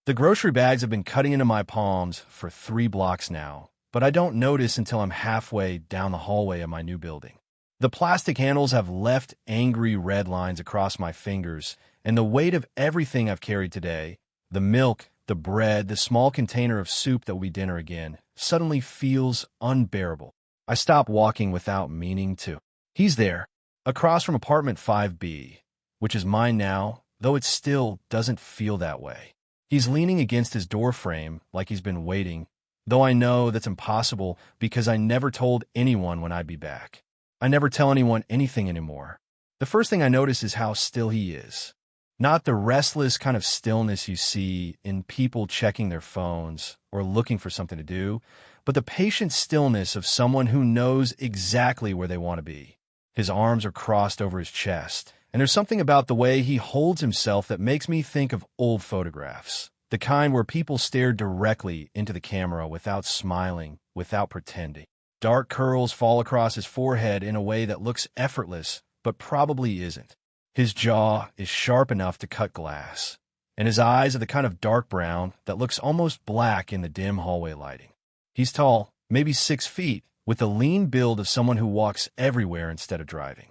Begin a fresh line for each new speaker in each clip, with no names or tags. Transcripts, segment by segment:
The grocery bags have been cutting into my palms for 3 blocks now, but I don't notice until I'm halfway down the hallway of my new building. The plastic handles have left angry red lines across my fingers, and the weight of everything I've carried today, the milk, the bread, the small container of soup that will be dinner again, suddenly feels unbearable. I stop walking without meaning to. He's there, across from apartment 5B, which is mine now, though it still doesn't feel that way. He's leaning against his door frame like he's been waiting, though I know that's impossible because I never told anyone when I'd be back. I never tell anyone anything anymore. The first thing I notice is how still he is. Not the restless kind of stillness you see in people checking their phones or looking for something to do, but the patient stillness of someone who knows exactly where they want to be. His arms are crossed over his chest, and there's something about the way he holds himself that makes me think of old photographs, the kind where people stare directly into the camera without smiling, without pretending. Dark curls fall across his forehead in a way that looks effortless, but probably isn't. His jaw is sharp enough to cut glass, and his eyes are the kind of dark brown that looks almost black in the dim hallway lighting. He's tall, maybe 6 feet, with the lean build of someone who walks everywhere instead of driving.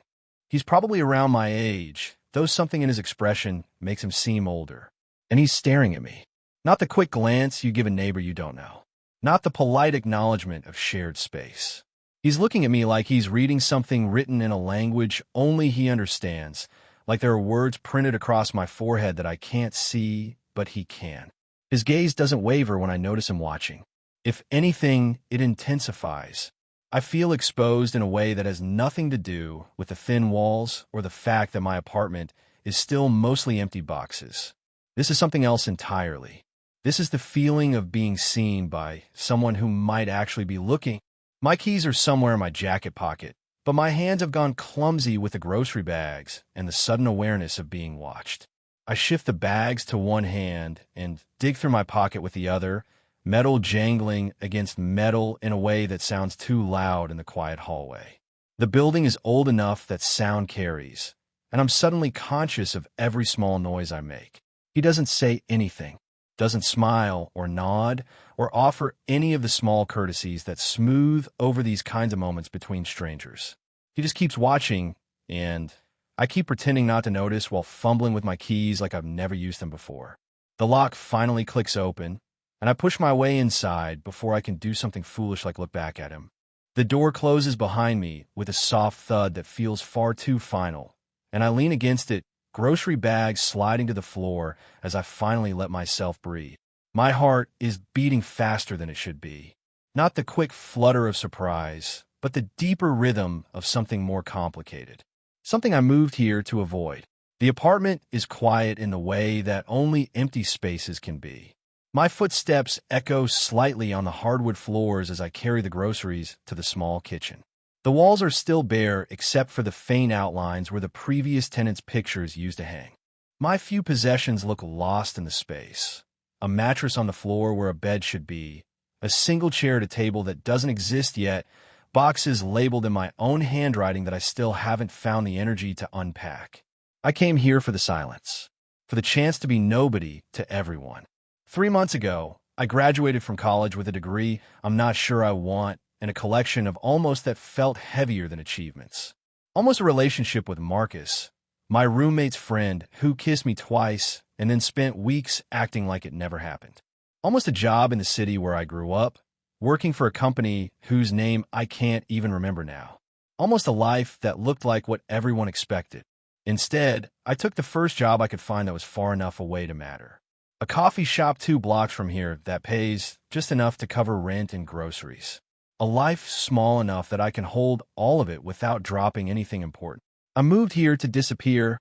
He's probably around my age, though something in his expression makes him seem older. And he's staring at me. Not the quick glance you give a neighbor you don't know. Not the polite acknowledgement of shared space. He's looking at me like he's reading something written in a language only he understands, like there are words printed across my forehead that I can't see, but he can. His gaze doesn't waver when I notice him watching. If anything, it intensifies. I feel exposed in a way that has nothing to do with the thin walls or the fact that my apartment is still mostly empty boxes. This is something else entirely. This is the feeling of being seen by someone who might actually be looking. My keys are somewhere in my jacket pocket, but my hands have gone clumsy with the grocery bags and the sudden awareness of being watched. I shift the bags to one hand and dig through my pocket with the other, metal jangling against metal in a way that sounds too loud in the quiet hallway. The building is old enough that sound carries, and I'm suddenly conscious of every small noise I make. He doesn't say anything, doesn't smile or nod or offer any of the small courtesies that smooth over these kinds of moments between strangers. He just keeps watching, and I keep pretending not to notice while fumbling with my keys like I've never used them before. The lock finally clicks open, and I push my way inside before I can do something foolish like look back at him. The door closes behind me with a soft thud that feels far too final, and I lean against it, grocery bags sliding to the floor as I finally let myself breathe. My heart is beating faster than it should be. Not the quick flutter of surprise, but the deeper rhythm of something more complicated. Something I moved here to avoid. The apartment is quiet in the way that only empty spaces can be. My footsteps echo slightly on the hardwood floors as I carry the groceries to the small kitchen. The walls are still bare except for the faint outlines where the previous tenant's pictures used to hang. My few possessions look lost in the space. A mattress on the floor where a bed should be, a single chair at a table that doesn't exist yet, boxes labeled in my own handwriting that I still haven't found the energy to unpack. I came here for the silence, for the chance to be nobody to everyone. 3 months ago, I graduated from college with a degree I'm not sure I want and a collection of almost that felt heavier than achievements. Almost a relationship with Marcus, my roommate's friend who kissed me twice and then spent weeks acting like it never happened. Almost a job in the city where I grew up, working for a company whose name I can't even remember now. Almost a life that looked like what everyone expected. Instead, I took the first job I could find that was far enough away to matter. A coffee shop 2 blocks from here that pays just enough to cover rent and groceries. A life small enough that I can hold all of it without dropping anything important. I moved here to disappear,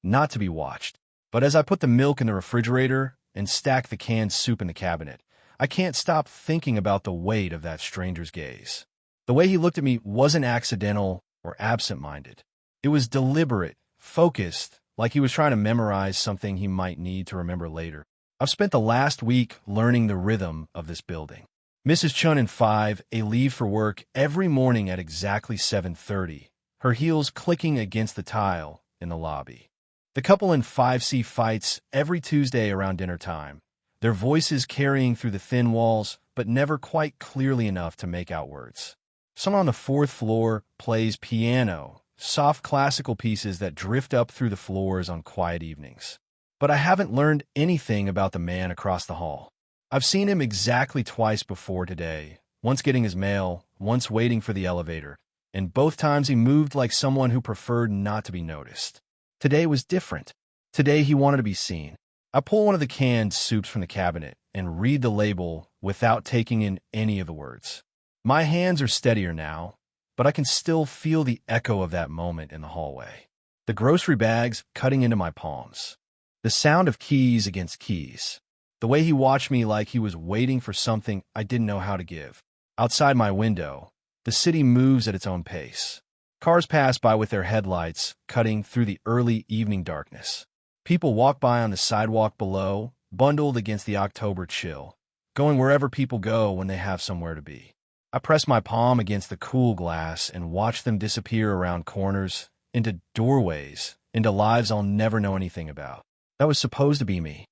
not to be watched. But as I put the milk in the refrigerator and stack the canned soup in the cabinet, I can't stop thinking about the weight of that stranger's gaze. The way he looked at me wasn't accidental or absent-minded. It was deliberate, focused, like he was trying to memorize something he might need to remember later. I've spent the last week learning the rhythm of this building. Mrs. Chun in 5A leave for work every morning at exactly 7:30, her heels clicking against the tile in the lobby. The couple in 5C fights every Tuesday around dinner time, their voices carrying through the thin walls, but never quite clearly enough to make out words. Someone on the fourth floor plays piano, soft classical pieces that drift up through the floors on quiet evenings. But I haven't learned anything about the man across the hall. I've seen him exactly twice before today, once getting his mail, once waiting for the elevator, and both times he moved like someone who preferred not to be noticed. Today was different. Today he wanted to be seen. I pull one of the canned soups from the cabinet and read the label without taking in any of the words. My hands are steadier now, but I can still feel the echo of that moment in the hallway. The grocery bags cutting into my palms. The sound of keys against keys. The way he watched me like he was waiting for something I didn't know how to give. Outside my window, the city moves at its own pace. Cars pass by with their headlights cutting through the early evening darkness. People walk by on the sidewalk below, bundled against the October chill, going wherever people go when they have somewhere to be. I press my palm against the cool glass and watch them disappear around corners, into doorways, into lives I'll never know anything about. That was supposed to be me.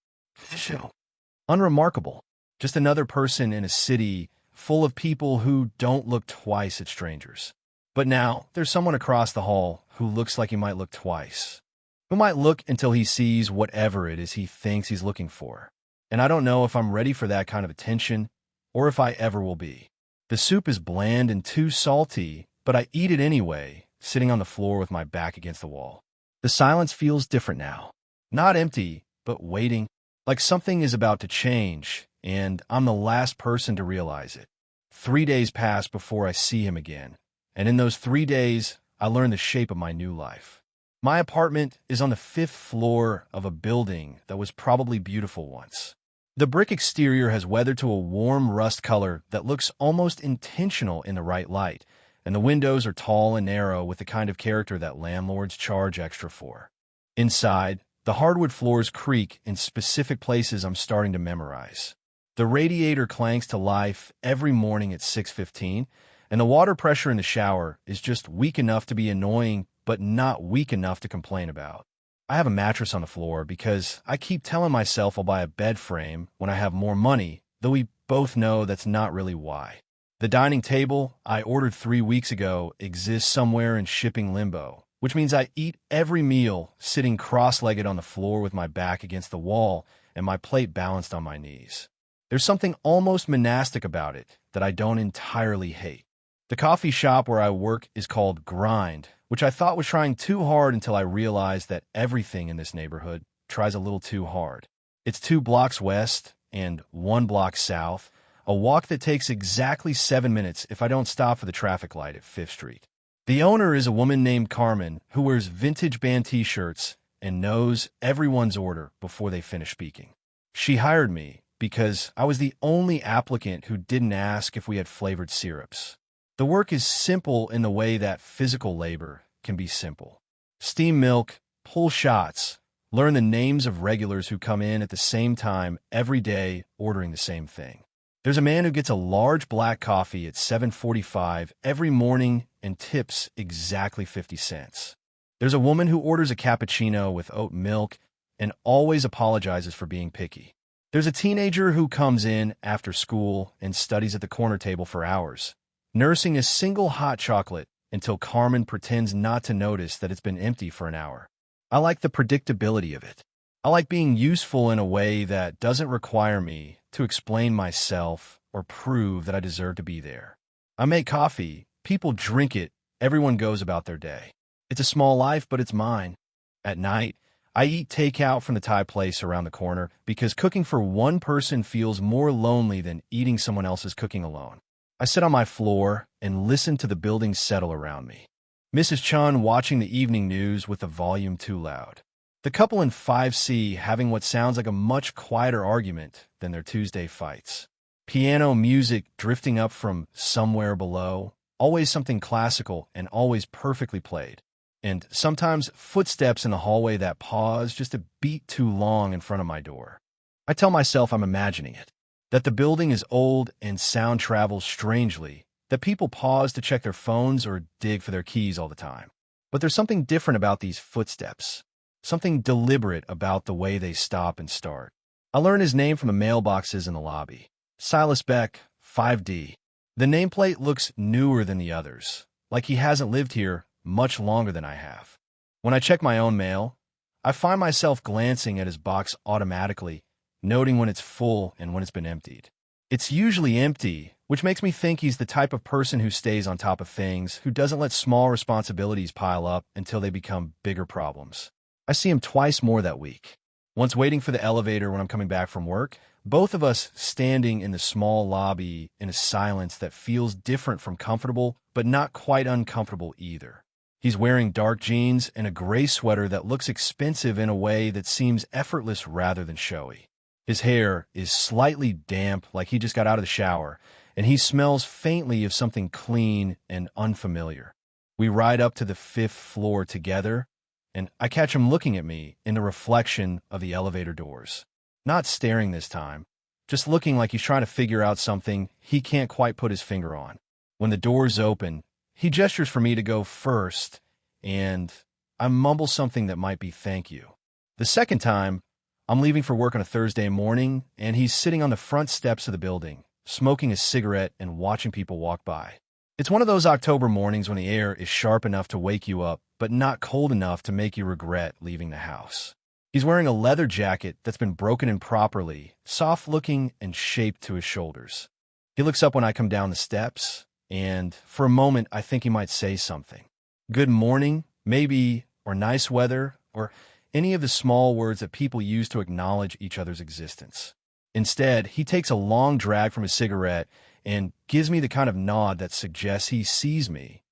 Unremarkable. Just another person in a city full of people who don't look twice at strangers. But now, there's someone across the hall who looks like he might look twice. Who might look until he sees whatever it is he thinks he's looking for. And I don't know if I'm ready for that kind of attention, or if I ever will be. The soup is bland and too salty, but I eat it anyway, sitting on the floor with my back against the wall. The silence feels different now. Not empty, but waiting. Like something is about to change, and I'm the last person to realize it. 3 days pass before I see him again, and in those 3 days, I learn the shape of my new life. My apartment is on the 5th floor of a building that was probably beautiful once. The brick exterior has weathered to a warm rust color that looks almost intentional in the right light, and the windows are tall and narrow with the kind of character that landlords charge extra for. Inside, the hardwood floors creak in specific places I'm starting to memorize. The radiator clanks to life every morning at 6:15, and the water pressure in the shower is just weak enough to be annoying, but not weak enough to complain about. I have a mattress on the floor because I keep telling myself I'll buy a bed frame when I have more money, though we both know that's not really why. The dining table I ordered 3 weeks ago exists somewhere in shipping limbo, which means I eat every meal sitting cross-legged on the floor with my back against the wall and my plate balanced on my knees. There's something almost monastic about it that I don't entirely hate. The coffee shop where I work is called Grind, which I thought was trying too hard until I realized that everything in this neighborhood tries a little too hard. It's 2 blocks west and 1 block south, a walk that takes exactly 7 minutes if I don't stop for the traffic light at 5th Street. The owner is a woman named Carmen who wears vintage band t-shirts and knows everyone's order before they finish speaking. She hired me because I was the only applicant who didn't ask if we had flavored syrups. The work is simple in the way that physical labor can be simple. Steam milk, pull shots, learn the names of regulars who come in at the same time every day ordering the same thing. There's a man who gets a large black coffee at 7:45 every morning and tips exactly 50 cents. There's a woman who orders a cappuccino with oat milk and always apologizes for being picky. There's a teenager who comes in after school and studies at the corner table for hours, nursing a single hot chocolate until Carmen pretends not to notice that it's been empty for an hour. I like the predictability of it. I like being useful in a way that doesn't require me to explain myself or prove that I deserve to be there. I make coffee, people drink it, everyone goes about their day. It's a small life, but it's mine. At night, I eat takeout from the Thai place around the corner because cooking for one person feels more lonely than eating someone else's cooking alone. I sit on my floor and listen to the buildings settle around me. Mrs. Chun watching the evening news with the volume too loud. The couple in 5C having what sounds like a much quieter argument than their Tuesday fights. Piano music drifting up from somewhere below, always something classical and always perfectly played. And sometimes footsteps in the hallway that pause just a beat too long in front of my door. I tell myself I'm imagining it, that the building is old and sound travels strangely, that people pause to check their phones or dig for their keys all the time. But there's something different about these footsteps, something deliberate about the way they stop and start. I learned his name from the mailboxes in the lobby. Silas Beck, 5D. The nameplate looks newer than the others, like he hasn't lived here much longer than I have. When I check my own mail, I find myself glancing at his box automatically, noting when it's full and when it's been emptied. It's usually empty, which makes me think he's the type of person who stays on top of things, who doesn't let small responsibilities pile up until they become bigger problems. I see him twice more that week. Once waiting for the elevator when I'm coming back from work, both of us standing in the small lobby in a silence that feels different from comfortable, but not quite uncomfortable either. He's wearing dark jeans and a gray sweater that looks expensive in a way that seems effortless rather than showy. His hair is slightly damp, like he just got out of the shower, and he smells faintly of something clean and unfamiliar. We ride up to the 5th floor together, and I catch him looking at me in the reflection of the elevator doors. Not staring this time, just looking like he's trying to figure out something he can't quite put his finger on. When the doors open, he gestures for me to go first, and I mumble something that might be thank you. The second time, I'm leaving for work on a Thursday morning, and he's sitting on the front steps of the building, smoking a cigarette and watching people walk by. It's one of those October mornings when the air is sharp enough to wake you up, but not cold enough to make you regret leaving the house. He's wearing a leather jacket that's been broken in properly, soft-looking and shaped to his shoulders. He looks up when I come down the steps, and for a moment I think he might say something. Good morning, maybe, or nice weather, or any of the small words that people use to acknowledge each other's existence. Instead, he takes a long drag from his cigarette and gives me the kind of nod that suggests he sees me,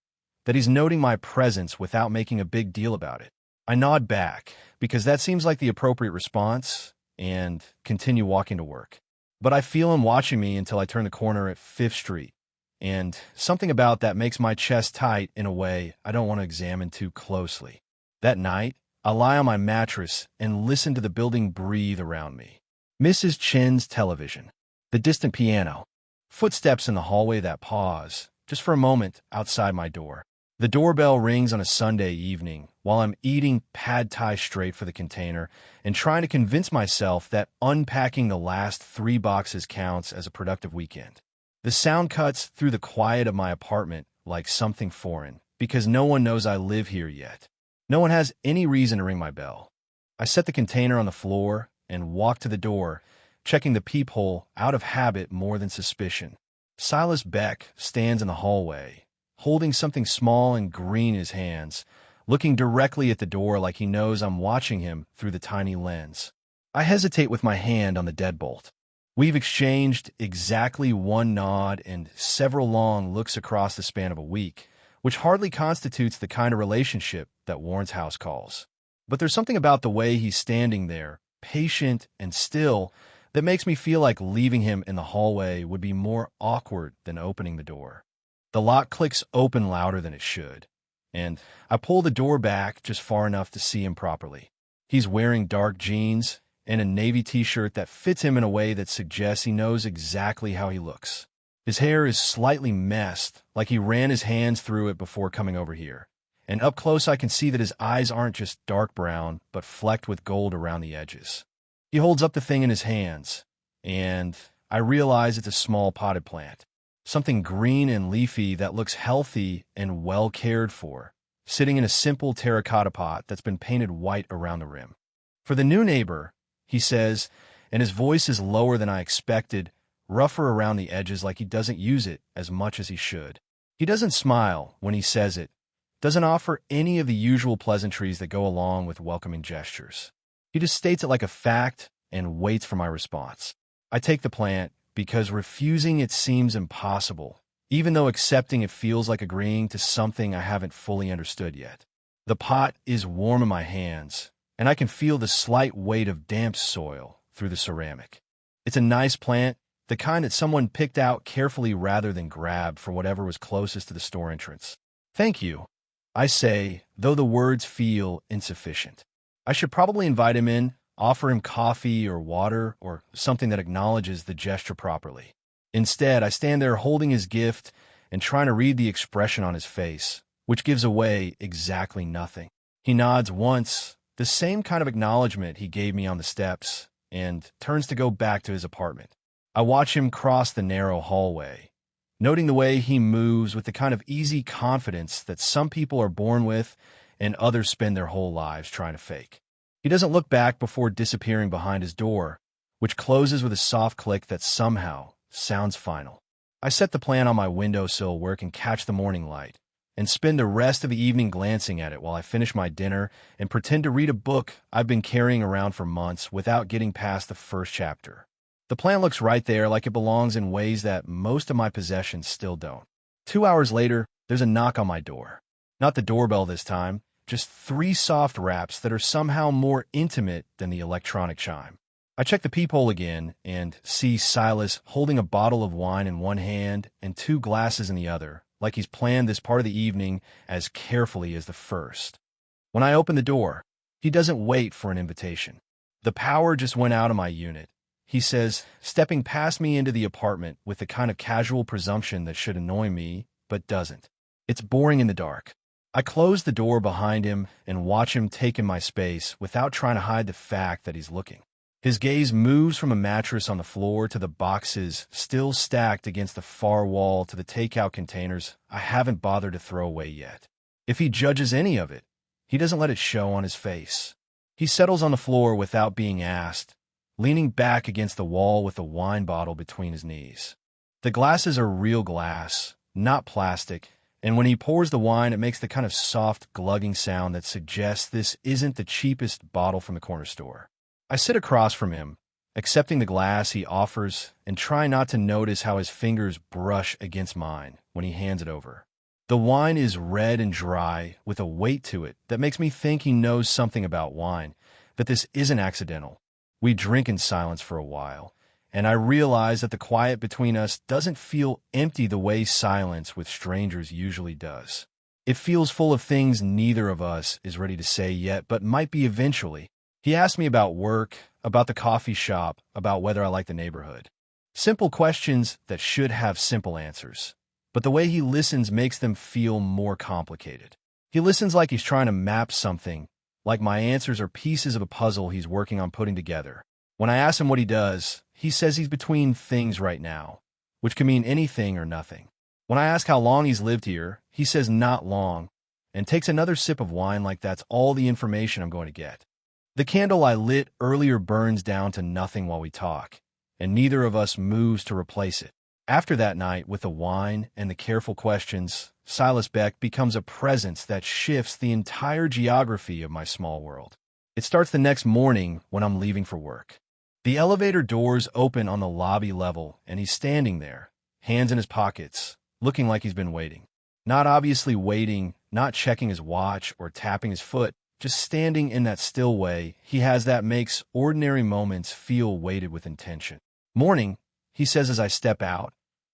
that he's noting my presence without making a big deal about it. I nod back, because that seems like the appropriate response, and continue walking to work. But I feel him watching me until I turn the corner at 5th Street, and something about that makes my chest tight in a way I don't want to examine too closely. That night, I lie on my mattress and listen to the building breathe around me. Mrs. Chen's television, the distant piano, footsteps in the hallway that pause, just for a moment, outside my door. The doorbell rings on a Sunday evening while I'm eating pad thai straight for the container and trying to convince myself that unpacking the last 3 boxes counts as a productive weekend. The sound cuts through the quiet of my apartment like something foreign, because no one knows I live here yet. No one has any reason to ring my bell. I set the container on the floor and walk to the door, checking the peephole out of habit more than suspicion. Silas Beck stands in the hallway, holding something small and green in his hands, looking directly at the door like he knows I'm watching him through the tiny lens. I hesitate with my hand on the deadbolt. We've exchanged exactly one nod and several long looks across the span of a week, which hardly constitutes the kind of relationship that warrants house calls. But there's something about the way he's standing there, patient and still, that makes me feel like leaving him in the hallway would be more awkward than opening the door. The lock clicks open louder than it should, and I pull the door back just far enough to see him properly. He's wearing dark jeans and a navy t-shirt that fits him in a way that suggests he knows exactly how he looks. His hair is slightly messed, like he ran his hands through it before coming over here. And up close I can see that his eyes aren't just dark brown, but flecked with gold around the edges. He holds up the thing in his hands, and I realize it's a small potted plant. Something green and leafy that looks healthy and well cared for, sitting in a simple terracotta pot that's been painted white around the rim. For the new neighbor, he says, and his voice is lower than I expected, rougher around the edges like he doesn't use it as much as he should. He doesn't smile when he says it, doesn't offer any of the usual pleasantries that go along with welcoming gestures. He just states it like a fact and waits for my response. I take the plant because refusing it seems impossible, even though accepting it feels like agreeing to something I haven't fully understood yet. The pot is warm in my hands, and I can feel the slight weight of damp soil through the ceramic. It's a nice plant, the kind that someone picked out carefully rather than grabbed for whatever was closest to the store entrance. Thank you, I say, though the words feel insufficient. I should probably invite him in, offer him coffee or water or something that acknowledges the gesture properly. Instead, I stand there holding his gift and trying to read the expression on his face, which gives away exactly nothing. He nods once, the same kind of acknowledgement he gave me on the steps, and turns to go back to his apartment. I watch him cross the narrow hallway, noting the way he moves with the kind of easy confidence that some people are born with and others spend their whole lives trying to fake. He doesn't look back before disappearing behind his door, which closes with a soft click that somehow sounds final. I set the plan on my windowsill where it can catch the morning light, and spend the rest of the evening glancing at it while I finish my dinner and pretend to read a book I've been carrying around for months without getting past the first chapter. The plan looks right there, like it belongs in ways that most of my possessions still don't. 2 hours later, there's a knock on my door. Not the doorbell this time, just 3 soft raps that are somehow more intimate than the electronic chime. I check the peephole again and see Silas holding a bottle of wine in one hand and 2 glasses in the other, like he's planned this part of the evening as carefully as the first. When I open the door, he doesn't wait for an invitation. The power just went out of my unit, he says, stepping past me into the apartment with the kind of casual presumption that should annoy me, but doesn't. It's boring in the dark. I close the door behind him and watch him take in my space without trying to hide the fact that he's looking. His gaze moves from a mattress on the floor to the boxes still stacked against the far wall to the takeout containers I haven't bothered to throw away yet. If he judges any of it, he doesn't let it show on his face. He settles on the floor without being asked, leaning back against the wall with a wine bottle between his knees. The glasses are real glass, not plastic, and when he pours the wine, it makes the kind of soft, glugging sound that suggests this isn't the cheapest bottle from the corner store. I sit across from him, accepting the glass he offers and try not to notice how his fingers brush against mine when he hands it over. The wine is red and dry with a weight to it that makes me think he knows something about wine, that this isn't accidental. We drink in silence for a while, and I realize that the quiet between us doesn't feel empty the way silence with strangers usually does. It feels full of things neither of us is ready to say yet, but might be eventually. He asked me about work, about the coffee shop, about whether I like the neighborhood. Simple questions that should have simple answers, but the way he listens makes them feel more complicated. He listens like he's trying to map something, like my answers are pieces of a puzzle he's working on putting together. When I ask him what he does, he says he's between things right now, which can mean anything or nothing. When I ask how long he's lived here, he says not long, and takes another sip of wine like that's all the information I'm going to get. The candle I lit earlier burns down to nothing while we talk, and neither of us moves to replace it. After that night, with the wine and the careful questions, Silas Beck becomes a presence that shifts the entire geography of my small world. It starts the next morning when I'm leaving for work. The elevator doors open on the lobby level, and he's standing there, hands in his pockets, looking like he's been waiting. Not obviously waiting, not checking his watch or tapping his foot, just standing in that still way he has that makes ordinary moments feel weighted with intention. Morning, he says as I step out,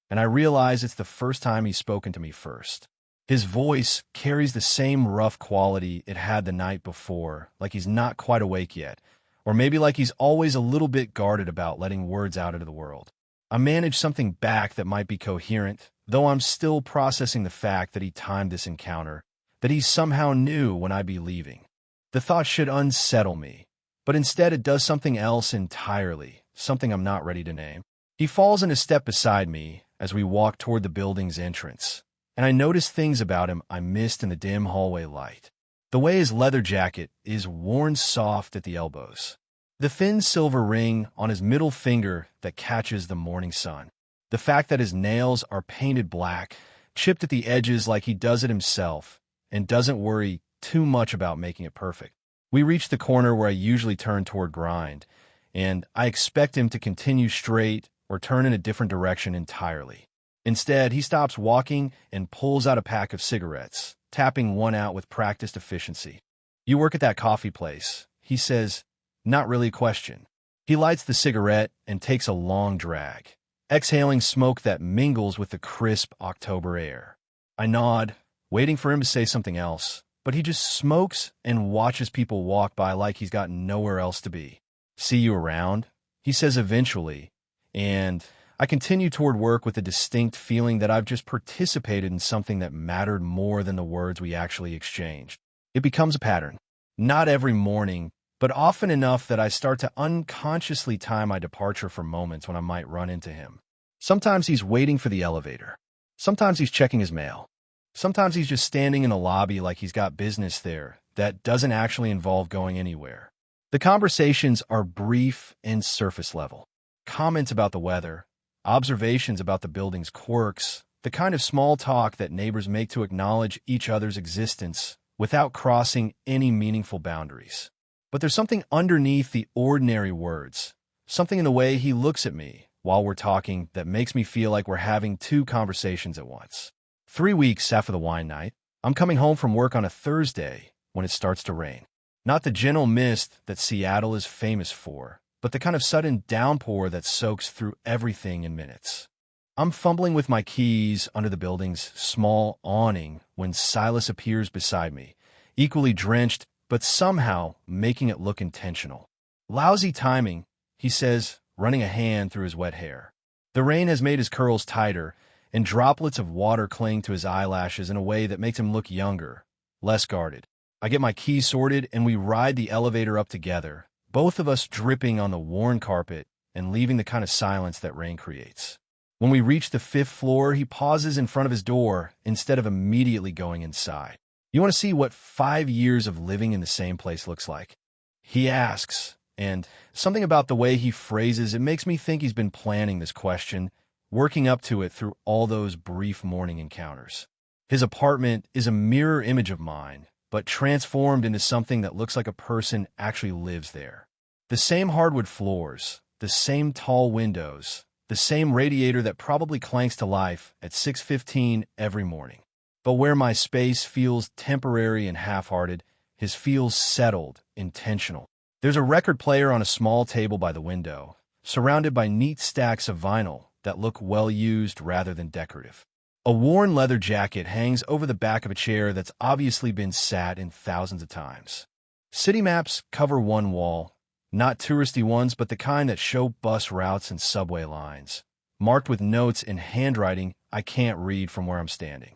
and I realize it's the first time he's spoken to me first. His voice carries the same rough quality it had the night before, like he's not quite awake yet, or maybe like he's always a little bit guarded about letting words out into the world. I manage something back that might be coherent, though I'm still processing the fact that he timed this encounter, that he somehow knew when I'd be leaving. The thought should unsettle me, but instead it does something else entirely, something I'm not ready to name. He falls in a step beside me as we walk toward the building's entrance, and I notice things about him I missed in the dim hallway light. The way his leather jacket is worn soft at the elbows. The thin silver ring on his middle finger that catches the morning sun. The fact that his nails are painted black, chipped at the edges like he does it himself, and doesn't worry too much about making it perfect. We reach the corner where I usually turn toward Grind, and I expect him to continue straight or turn in a different direction entirely. Instead, he stops walking and pulls out a pack of cigarettes, tapping one out with practiced efficiency. "You work at that coffee place," he says, not really a question. He lights the cigarette and takes a long drag, exhaling smoke that mingles with the crisp October air. I nod, waiting for him to say something else, but he just smokes and watches people walk by like he's got nowhere else to be. "See you around," he says eventually, and I continue toward work with a distinct feeling that I've just participated in something that mattered more than the words we actually exchanged. It becomes a pattern. Not every morning, but often enough that I start to unconsciously time my departure for moments when I might run into him. Sometimes he's waiting for the elevator. Sometimes he's checking his mail. Sometimes he's just standing in the lobby like he's got business there that doesn't actually involve going anywhere. The conversations are brief and surface level. Comments about the weather, observations about the building's quirks, the kind of small talk that neighbors make to acknowledge each other's existence without crossing any meaningful boundaries. But there's something underneath the ordinary words, something in the way he looks at me while we're talking that makes me feel like we're having two conversations at once. 3 weeks after the wine night, I'm coming home from work on a Thursday when it starts to rain. Not the gentle mist that Seattle is famous for, but the kind of sudden downpour that soaks through everything in minutes. I'm fumbling with my keys under the building's small awning when Silas appears beside me, equally drenched, but somehow making it look intentional. "Lousy timing," he says, running a hand through his wet hair. The rain has made his curls tighter, and droplets of water cling to his eyelashes in a way that makes him look younger, less guarded. I get my keys sorted, and we ride the elevator up together, both of us dripping on the worn carpet and leaving the kind of silence that rain creates. When we reach the 5th floor, he pauses in front of his door instead of immediately going inside. "You want to see what 5 years of living in the same place looks like?" he asks, and something about the way he phrases it makes me think he's been planning this question, working up to it through all those brief morning encounters. His apartment is a mirror image of mine, but transformed into something that looks like a person actually lives there. The same hardwood floors, the same tall windows, the same radiator that probably clanks to life at 6:15 every morning. But where my space feels temporary and half-hearted, his feels settled, intentional. There's a record player on a small table by the window, surrounded by neat stacks of vinyl that look well-used rather than decorative. A worn leather jacket hangs over the back of a chair that's obviously been sat in thousands of times. City maps cover one wall, not touristy ones, but the kind that show bus routes and subway lines, marked with notes in handwriting I can't read from where I'm standing.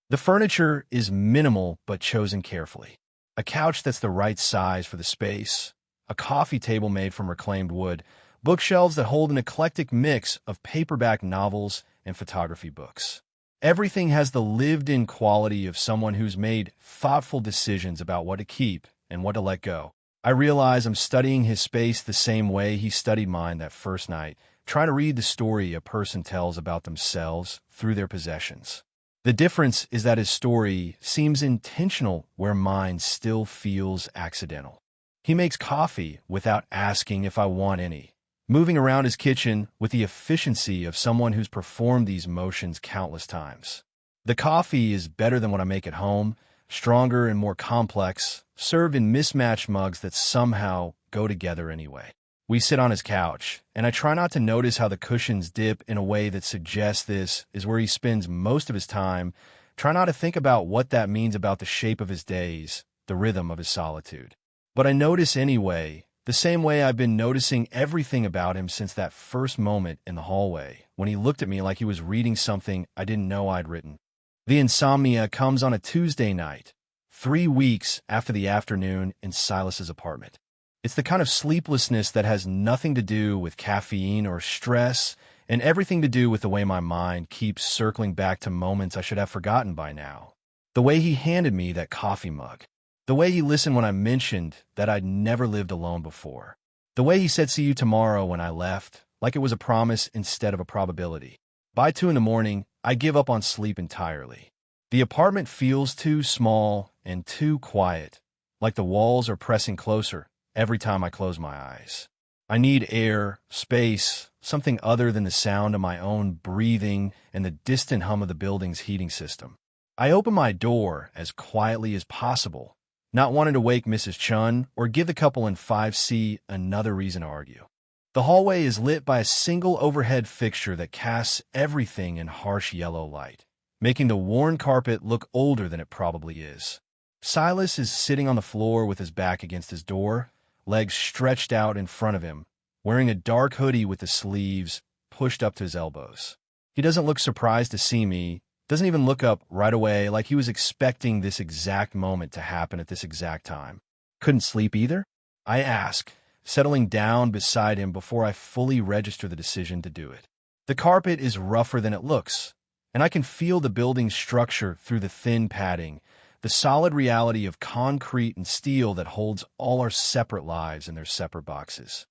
The furniture is minimal but chosen carefully. A couch that's the right size for the space, a coffee table made from reclaimed wood, bookshelves that hold an eclectic mix of paperback novels and photography books. Everything has the lived-in quality of someone who's made thoughtful decisions about what to keep and what to let go. I realize I'm studying his space the same way he studied mine that first night, trying to read the story a person tells about themselves through their possessions. The difference is that his story seems intentional where mine still feels accidental. He makes coffee without asking if I want any, moving around his kitchen with the efficiency of someone who's performed these motions countless times. The coffee is better than what I make at home, stronger and more complex, served in mismatched mugs that somehow go together anyway. We sit on his couch, and I try not to notice how the cushions dip in a way that suggests this is where he spends most of his time. Try not to think about what that means about the shape of his days, the rhythm of his solitude. But I notice anyway, the same way I've been noticing everything about him since that first moment in the hallway, when he looked at me like he was reading something I didn't know I'd written. The insomnia comes on a Tuesday night, 3 weeks after the afternoon in Silas's apartment. It's the kind of sleeplessness that has nothing to do with caffeine or stress, and everything to do with the way my mind keeps circling back to moments I should have forgotten by now. The way he handed me that coffee mug. The way he listened when I mentioned that I'd never lived alone before. The way he said "see you tomorrow" when I left, like it was a promise instead of a probability. By 2 in the morning, I give up on sleep entirely. The apartment feels too small and too quiet, like the walls are pressing closer every time I close my eyes. I need air, space, something other than the sound of my own breathing and the distant hum of the building's heating system. I open my door as quietly as possible, not wanting to wake Mrs. Chun or give the couple in 5C another reason to argue. The hallway is lit by a single overhead fixture that casts everything in harsh yellow light, making the worn carpet look older than it probably is. Silas is sitting on the floor with his back against his door, legs stretched out in front of him, wearing a dark hoodie with the sleeves pushed up to his elbows. He doesn't look surprised to see me, doesn't even look up right away like he was expecting this exact moment to happen at this exact time. Couldn't sleep either? I ask, settling down beside him before I fully register the decision to do it. The carpet is rougher than it looks, and I can feel the building's structure through the thin padding, the solid reality of concrete and steel that holds all our separate lives in their separate boxes.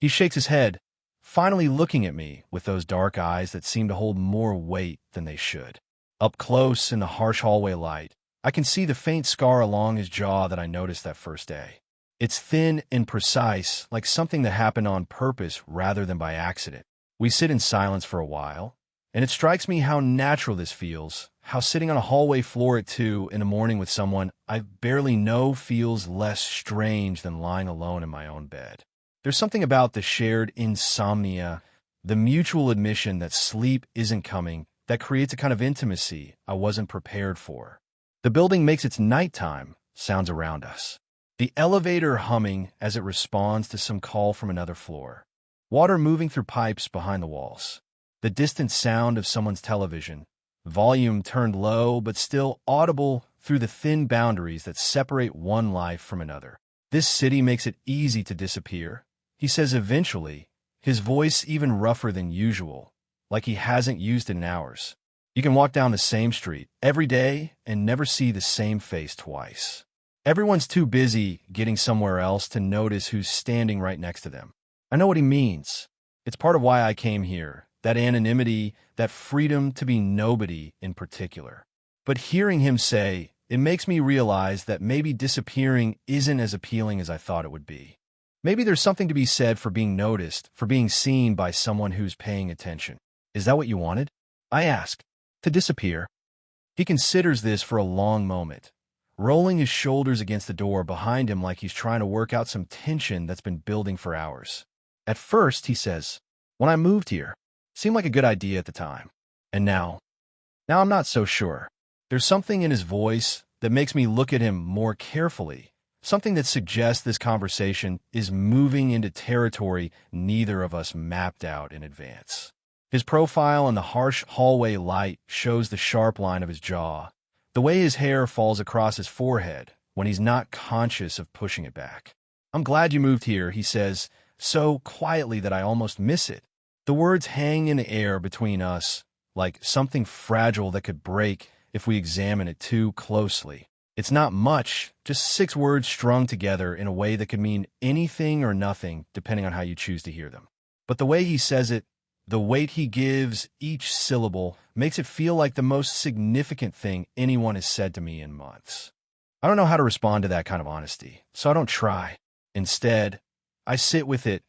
He shakes his head, finally looking at me with those dark eyes that seem to hold more weight than they should. Up close in the harsh hallway light, I can see the faint scar along his jaw that I noticed that first day. It's thin and precise, like something that happened on purpose rather than by accident. We sit in silence for a while, and it strikes me how natural this feels, how sitting on a hallway floor at 2 in the morning with someone I barely know feels less strange than lying alone in my own bed. There's something about the shared insomnia, the mutual admission that sleep isn't coming, that creates a kind of intimacy I wasn't prepared for. The building makes its nighttime sounds around us. The elevator humming as it responds to some call from another floor. Water moving through pipes behind the walls. The distant sound of someone's television, volume turned low but still audible through the thin boundaries that separate one life from another. This city makes it easy to disappear, he says eventually, his voice even rougher than usual, like he hasn't used it in hours. You can walk down the same street every day and never see the same face twice. Everyone's too busy getting somewhere else to notice who's standing right next to them. I know what he means. It's part of why I came here, that anonymity, that freedom to be nobody in particular. But hearing him say, it makes me realize that maybe disappearing isn't as appealing as I thought it would be. Maybe there's something to be said for being noticed, for being seen by someone who's paying attention. Is that what you wanted? I ask. To disappear. He considers this for a long moment, rolling his shoulders against the door behind him like he's trying to work out some tension that's been building for hours. At first, he says, when I moved here, seemed like a good idea at the time. And now I'm not so sure. There's something in his voice that makes me look at him more carefully, something that suggests this conversation is moving into territory neither of us mapped out in advance. His profile in the harsh hallway light shows the sharp line of his jaw, the way his hair falls across his forehead when he's not conscious of pushing it back. I'm glad you moved here, he says, so quietly that I almost miss it. The words hang in the air between us, like something fragile that could break if we examine it too closely. It's not much, just 6 words strung together in a way that could mean anything or nothing, depending on how you choose to hear them. But the way he says it, the weight he gives each syllable, makes it feel like the most significant thing anyone has said to me in months. I don't know how to respond to that kind of honesty, so I don't try. Instead, I sit with it,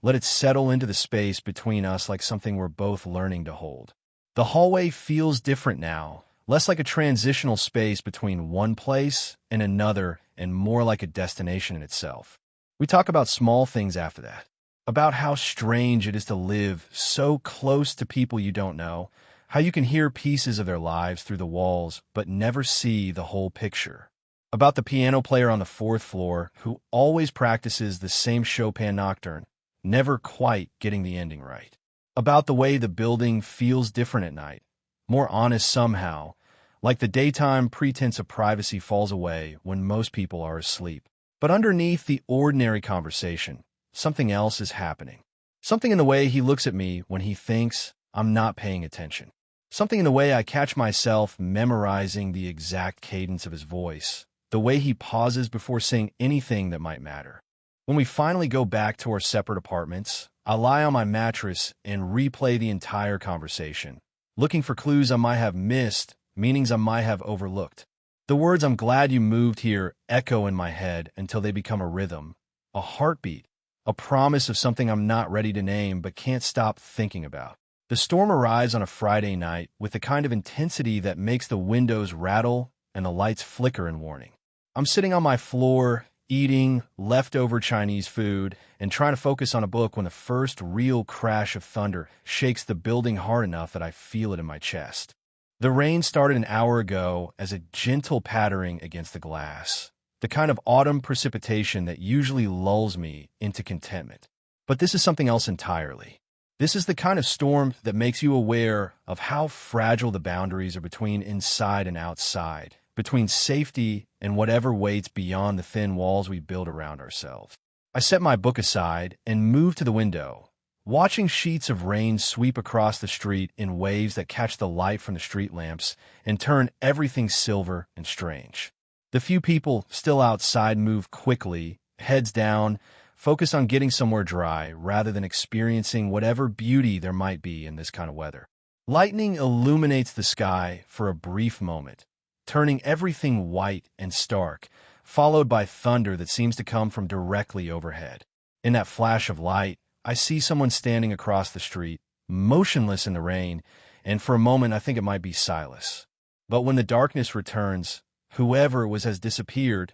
let it settle into the space between us like something we're both learning to hold. The hallway feels different now, less like a transitional space between one place and another and more like a destination in itself. We talk about small things after that, about how strange it is to live so close to people you don't know, how you can hear pieces of their lives through the walls but never see the whole picture. About the piano player on the 4th floor who always practices the same Chopin nocturne, never quite getting the ending right. About the way the building feels different at night, more honest somehow, like the daytime pretense of privacy falls away when most people are asleep. But underneath the ordinary conversation, something else is happening. Something in the way he looks at me when he thinks I'm not paying attention. Something in the way I catch myself memorizing the exact cadence of his voice, the way he pauses before saying anything that might matter. When we finally go back to our separate apartments, I lie on my mattress and replay the entire conversation, looking for clues I might have missed, meanings I might have overlooked. The words "I'm glad you moved here" echo in my head until they become a rhythm, a heartbeat, a promise of something I'm not ready to name but can't stop thinking about. The storm arrives on a Friday night with the kind of intensity that makes the windows rattle and the lights flicker in warning. I'm sitting on my floor, eating leftover Chinese food and trying to focus on a book when the first real crash of thunder shakes the building hard enough that I feel it in my chest. The rain started an hour ago as a gentle pattering against the glass, the kind of autumn precipitation that usually lulls me into contentment. But this is something else entirely. This is the kind of storm that makes you aware of how fragile the boundaries are between inside and outside, between safety and whatever waits beyond the thin walls we build around ourselves. I set my book aside and move to the window, watching sheets of rain sweep across the street in waves that catch the light from the street lamps and turn everything silver and strange. The few people still outside move quickly, heads down, focused on getting somewhere dry rather than experiencing whatever beauty there might be in this kind of weather. Lightning illuminates the sky for a brief moment, turning everything white and stark, followed by thunder that seems to come from directly overhead. In that flash of light, I see someone standing across the street, motionless in the rain, and for a moment I think it might be Silas. But when the darkness returns, whoever it was has disappeared,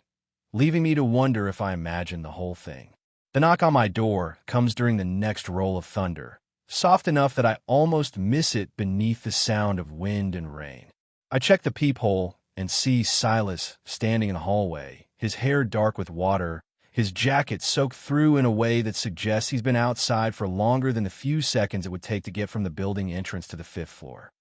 leaving me to wonder if I imagined the whole thing. The knock on my door comes during the next roll of thunder, soft enough that I almost miss it beneath the sound of wind and rain. I check the peephole and see Silas standing in the hallway, his hair dark with water, his jacket soaked through in a way that suggests he's been outside for longer than the few seconds it would take to get from the building entrance to the 5th floor.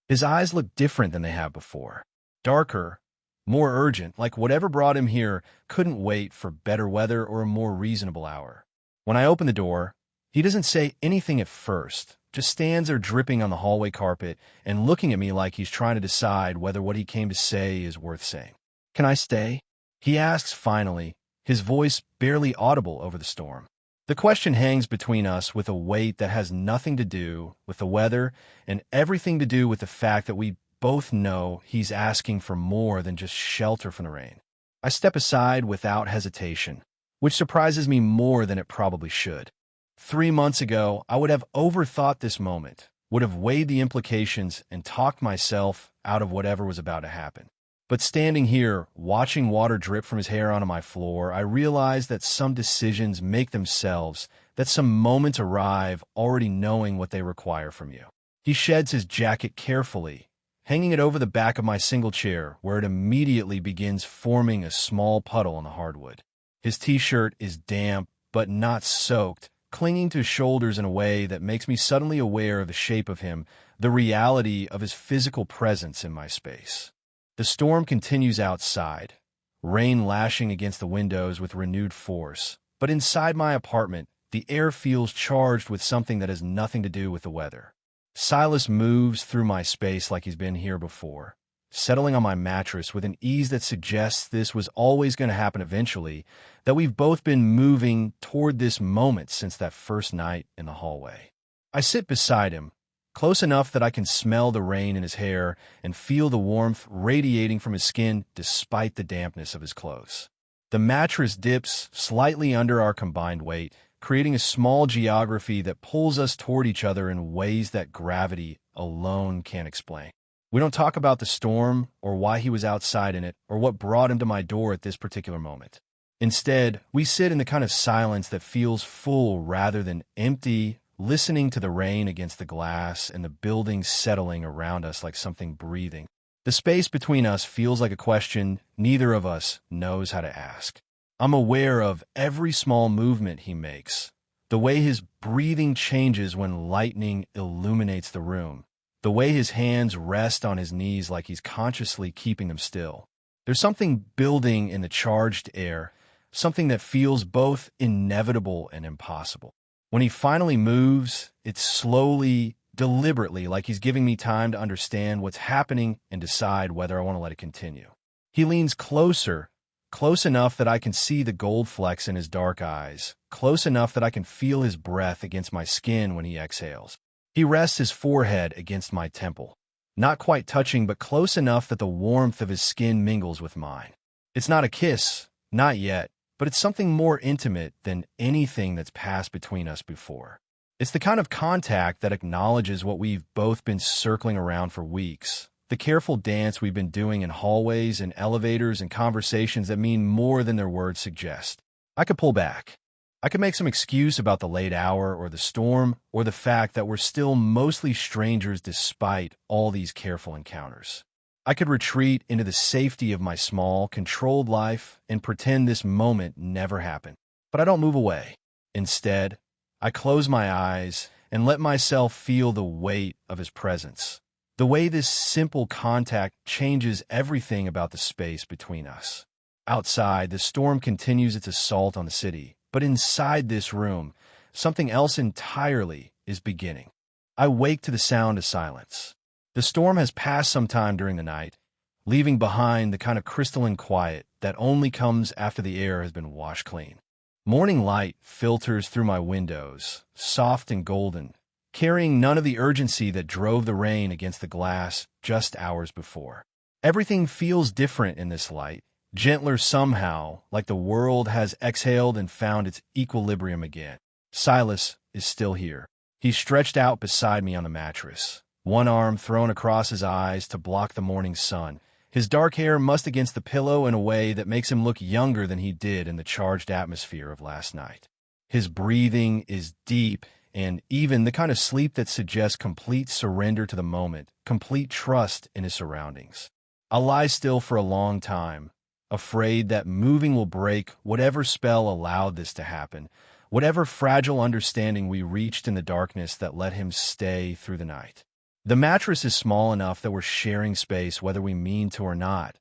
His eyes look different than they have before. Darker, more urgent, like whatever brought him here couldn't wait for better weather or a more reasonable hour. When I open the door, he doesn't say anything at first, just stands there dripping on the hallway carpet and looking at me like he's trying to decide whether what he came to say is worth saying. "Can I stay?" he asks finally, his voice barely audible over the storm. The question hangs between us with a weight that has nothing to do with the weather and everything to do with the fact that we both know he's asking for more than just shelter from the rain. I step aside without hesitation, which surprises me more than it probably should. 3 months ago, I would have overthought this moment, would have weighed the implications and talked myself out of whatever was about to happen. But standing here, watching water drip from his hair onto my floor, I realize that some decisions make themselves, that some moments arrive already knowing what they require from you. He sheds his jacket carefully, hanging it over the back of my single chair, where it immediately begins forming a small puddle on the hardwood. His t-shirt is damp, but not soaked, clinging to his shoulders in a way that makes me suddenly aware of the shape of him, the reality of his physical presence in my space. The storm continues outside, rain lashing against the windows with renewed force, but inside my apartment, the air feels charged with something that has nothing to do with the weather. Silas moves through my space like he's been here before, settling on my mattress with an ease that suggests this was always going to happen eventually, that we've both been moving toward this moment since that first night in the hallway. I sit beside him, close enough that I can smell the rain in his hair and feel the warmth radiating from his skin despite the dampness of his clothes. The mattress dips slightly under our combined weight, creating a small geography that pulls us toward each other in ways that gravity alone can't explain. We don't talk about the storm or why he was outside in it or what brought him to my door at this particular moment. Instead, we sit in the kind of silence that feels full rather than empty, listening to the rain against the glass and the building settling around us like something breathing. The space between us feels like a question neither of us knows how to ask. I'm aware of every small movement he makes, the way his breathing changes when lightning illuminates the room, the way his hands rest on his knees like he's consciously keeping them still. There's something building in the charged air, something that feels both inevitable and impossible. When he finally moves, it's slowly, deliberately, like he's giving me time to understand what's happening and decide whether I want to let it continue. He leans closer, close enough that I can see the gold flecks in his dark eyes, close enough that I can feel his breath against my skin when he exhales. He rests his forehead against my temple, not quite touching but close enough that the warmth of his skin mingles with mine. It's not a kiss, not yet, but it's something more intimate than anything that's passed between us before. It's the kind of contact that acknowledges what we've both been circling around for weeks, the careful dance we've been doing in hallways and elevators and conversations that mean more than their words suggest. I could pull back. I could make some excuse about the late hour or the storm or the fact that we're still mostly strangers despite all these careful encounters. I could retreat into the safety of my small, controlled life and pretend this moment never happened. But I don't move away. Instead, I close my eyes and let myself feel the weight of his presence. The way this simple contact changes everything about the space between us. Outside, the storm continues its assault on the city, But inside this room, something else entirely is beginning. I wake to the sound of silence. The storm has passed sometime during the night, leaving behind the kind of crystalline quiet that only comes after the air has been washed clean. Morning light filters through my windows, soft and golden, carrying none of the urgency that drove the rain against the glass just hours before. Everything feels different in this light, gentler somehow, like the world has exhaled and found its equilibrium again. Silas is still here. He's stretched out beside me on the mattress, one arm thrown across his eyes to block the morning sun, his dark hair mussed against the pillow in a way that makes him look younger than he did in the charged atmosphere of last night. His breathing is deep and even, the kind of sleep that suggests complete surrender to the moment, complete trust in his surroundings. I'll lie still for a long time, afraid that moving will break whatever spell allowed this to happen, whatever fragile understanding we reached in the darkness that let him stay through the night. The mattress is small enough that we're sharing space whether we mean to or not.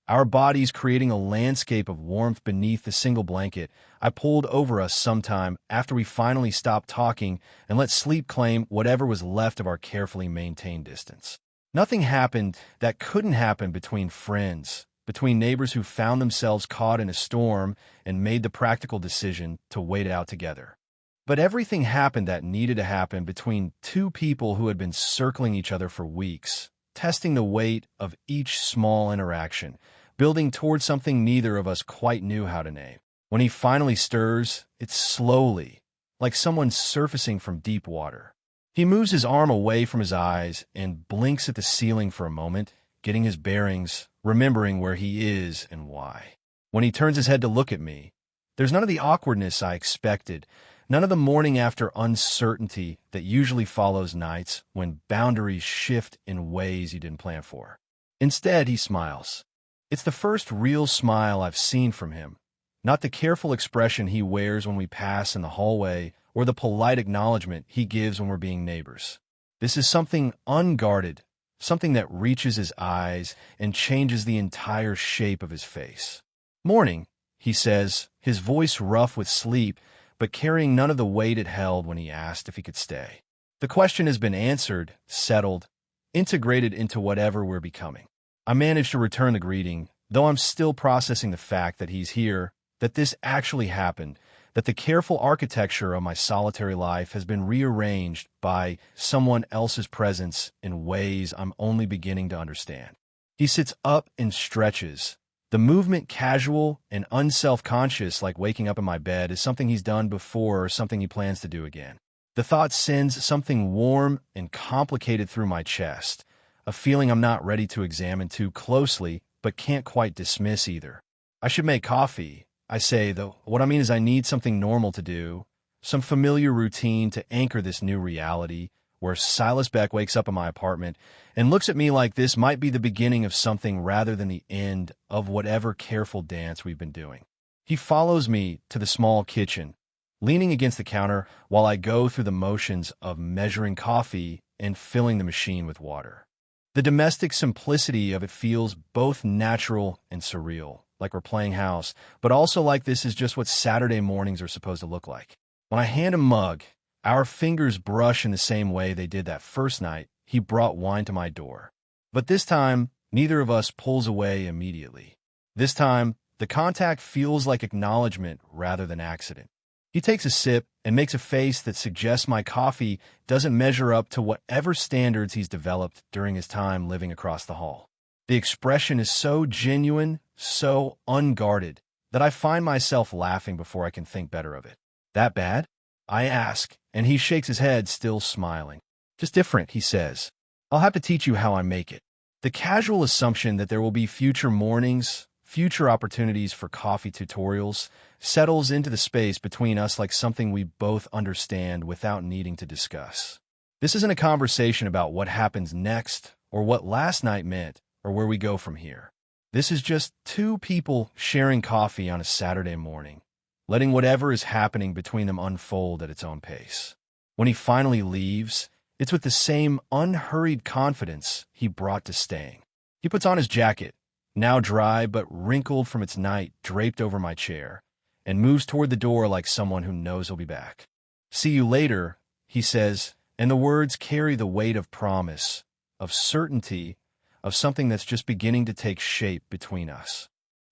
Our bodies creating a landscape of warmth beneath the single blanket I pulled over us sometime after we finally stopped talking and let sleep claim whatever was left of our carefully maintained distance. Nothing happened that couldn't happen between friends, between neighbors who found themselves caught in a storm and made the practical decision to wait it out together. But everything happened that needed to happen between two people who had been circling each other for weeks, testing the weight of each small interaction, building towards something neither of us quite knew how to name. When he finally stirs, it's slowly, like someone surfacing from deep water. He moves his arm away from his eyes and blinks at the ceiling for a moment, getting his bearings, remembering where he is and why. When he turns his head to look at me, there's none of the awkwardness I expected, none of the morning after uncertainty that usually follows nights when boundaries shift in ways you didn't plan for. Instead, he smiles. It's the first real smile I've seen from him, not the careful expression he wears when we pass in the hallway or the polite acknowledgement he gives when we're being neighbors. This is something unguarded, something that reaches his eyes and changes the entire shape of his face. "Morning," he says, his voice rough with sleep, but carrying none of the weight it held when he asked if he could stay. The question has been answered, settled, integrated into whatever we're becoming. I managed to return the greeting, though I'm still processing the fact that he's here, that this actually happened, that the careful architecture of my solitary life has been rearranged by someone else's presence in ways I'm only beginning to understand. He sits up and stretches. The movement, casual and unself-conscious, like waking up in my bed, is something he's done before or something he plans to do again. The thought sends something warm and complicated through my chest, a feeling I'm not ready to examine too closely, but can't quite dismiss either. I should make coffee, I say, though what I mean is I need something normal to do, some familiar routine to anchor this new reality, where Silas Beck wakes up in my apartment and looks at me like this might be the beginning of something rather than the end of whatever careful dance we've been doing. He follows me to the small kitchen, leaning against the counter while I go through the motions of measuring coffee and filling the machine with water. The domestic simplicity of it feels both natural and surreal, like we're playing house, but also like this is just what Saturday mornings are supposed to look like. When I hand a mug, our fingers brush in the same way they did that first night he brought wine to my door. But this time, neither of us pulls away immediately. This time, the contact feels like acknowledgement rather than accident. He takes a sip and makes a face that suggests my coffee doesn't measure up to whatever standards he's developed during his time living across the hall. The expression is so genuine, so unguarded, that I find myself laughing before I can think better of it. "That bad?" I ask, and he shakes his head, still smiling. "Just different," he says. "I'll have to teach you how I make it." The casual assumption that there will be future mornings, future opportunities for coffee tutorials, settles into the space between us like something we both understand without needing to discuss. This isn't a conversation about what happens next, or what last night meant, or where we go from here. This is just two people sharing coffee on a Saturday morning, letting whatever is happening between them unfold at its own pace. When he finally leaves, it's with the same unhurried confidence he brought to staying. He puts on his jacket, now dry but wrinkled from its night, draped over my chair, and moves toward the door like someone who knows he'll be back. "See you later," he says, and the words carry the weight of promise, of certainty, of something that's just beginning to take shape between us.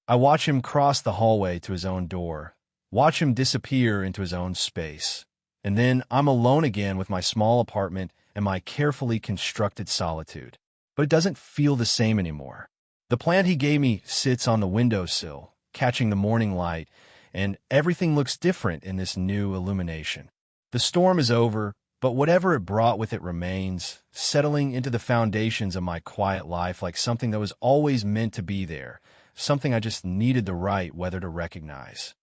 I watch him cross the hallway to his own door, watch him disappear into his own space, and then I'm alone again with my small apartment and my carefully constructed solitude. But it doesn't feel the same anymore. The plant he gave me sits on the windowsill, catching the morning light, and everything looks different in this new illumination. The storm is over, but whatever it brought with it remains, settling into the foundations of my quiet life like something that was always meant to be there, something I just needed the right weather to recognize.